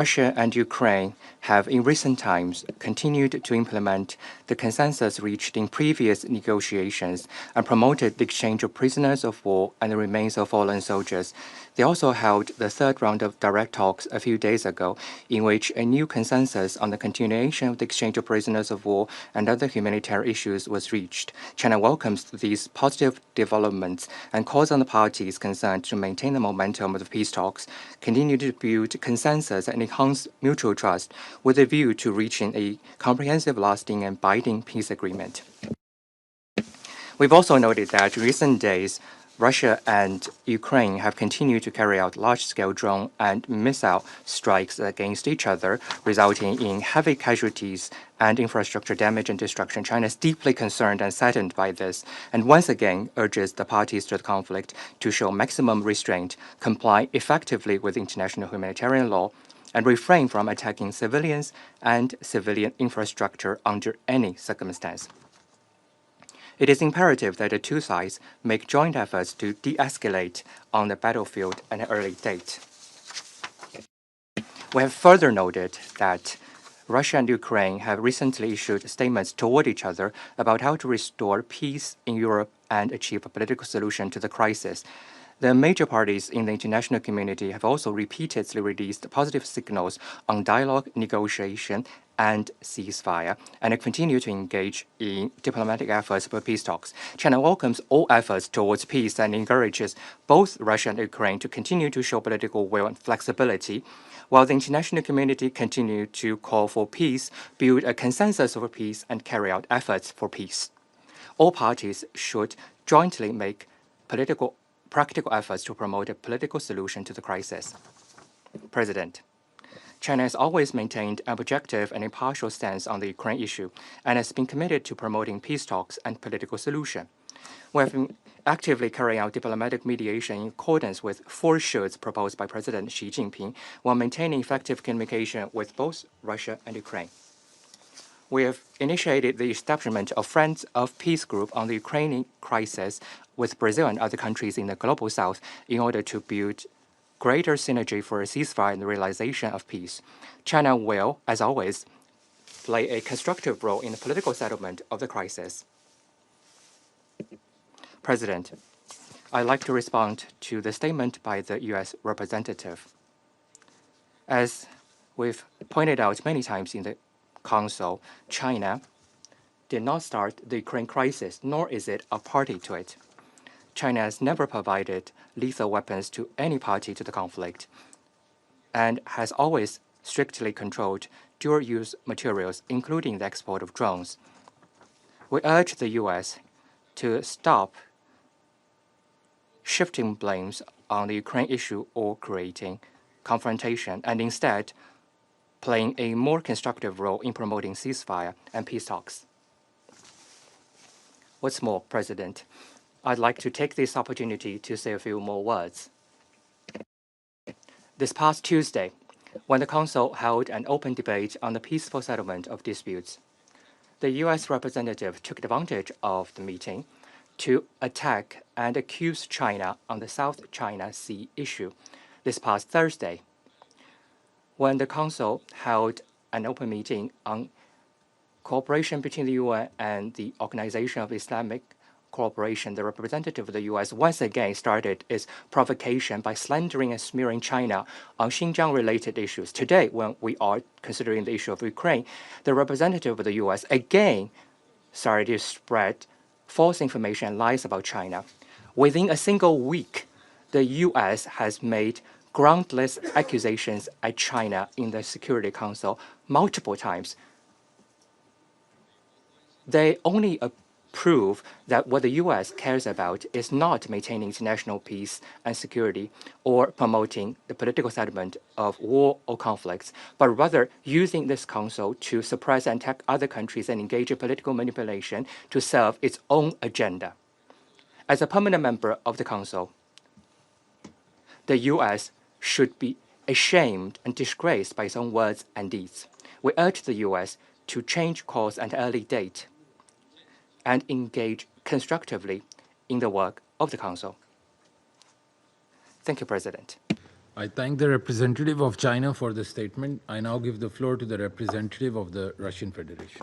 Russia and Ukraine have in recent times continued to implement the consensus reached in previous negotiations and promoted the exchange of prisoners of war and the remains of fallen soldiers. They also held the third round of direct talks a few days ago, in which a new consensus on the continuation of the exchange of prisoners of war and other humanitarian issues was reached. China welcomes these positive developments and calls on the parties concerned to maintain the momentum of the peace talks, continue to build consensus and enhance mutual trust with a view to reaching a comprehensive, lasting, and binding peace agreement. We've also noted that in recent days, Russia and Ukraine have continued to carry out large-scale drone and missile strikes against each other, resulting in heavy casualties and infrastructure damage and destruction. China is deeply concerned and saddened by this, and once again urges the parties to the conflict to show maximum restraint, comply effectively with international humanitarian law, and refrain from attacking civilians and civilian infrastructure under any circumstance. It is imperative that the two sides make joint efforts to de-escalate on the battlefield at an early date. We have further noted that Russia and Ukraine have recently issued statements toward each other about how to restore peace in Europe and achieve a political solution to the crisis. The major parties in the international community have also repeatedly released positive signals on dialogue, negotiation, and ceasefire, and continue to engage in diplomatic efforts for peace talks. China welcomes all efforts towards peace and encourages both Russia and Ukraine to continue to show political will and flexibility, while the international community continue to call for peace, build a consensus over peace, and carry out efforts for peace. All parties should jointly make practical efforts to promote a political solution to the crisis. President, China has always maintained an objective and impartial stance on the Ukraine issue and has been committed to promoting peace talks and political solution. We have been actively carrying out diplomatic mediation in accordance with 4 shoulds proposed by President Xi Jinping while maintaining effective communication with both Russia and Ukraine. We have initiated the establishment of Friends of Peace Group on the Ukrainian crisis with Brazil and other countries in the Global South in order to build greater synergy for a ceasefire and the realization of peace. China will, as always, play a constructive role in the political settlement of the crisis. President, I'd like to respond to the statement by the U.S. representative. As we've pointed out many times in the Council, China did not start the Ukraine crisis, nor is it a party to it. China has never provided lethal weapons to any party to the conflict and has always strictly controlled dual-use materials, including the export of drones. We urge the U.S. to stop shifting blames on the Ukraine issue or creating confrontation, and instead playing a more constructive role in promoting ceasefire and peace talks. What's more, President, I'd like to take this opportunity to say a few more words. This past Tuesday, when the Council held an open debate on the peaceful settlement of disputes, the U.S. representative took advantage of the meeting to attack and accuse China on the South China Sea issue this past Thursday. When the Council held an open meeting on cooperation between the UN and the Organization of Islamic Cooperation, the representative of the U.S. once again started its provocation by slandering and smearing China on Xinjiang-related issues. Today, when we are considering the issue of Ukraine, the representative of the U.S. again started to spread false information and lies about China. Within a single week, the U.S. has made groundless accusations at China in the Security Council multiple times. They only prove that what the U.S. cares about is not maintaining international peace and security or promoting the political settlement of war or conflicts, but rather using this council to suppress and attack other countries and engage in political manipulation to serve its own agenda. As a permanent member of the council, the U.S. should be ashamed and disgraced by its own words and deeds. We urge the U.S. to change course at an early date and engage constructively in the work of the Council. Thank you, President. I thank the representative of China for the statement. I now give the floor to the representative of the Russian Federation.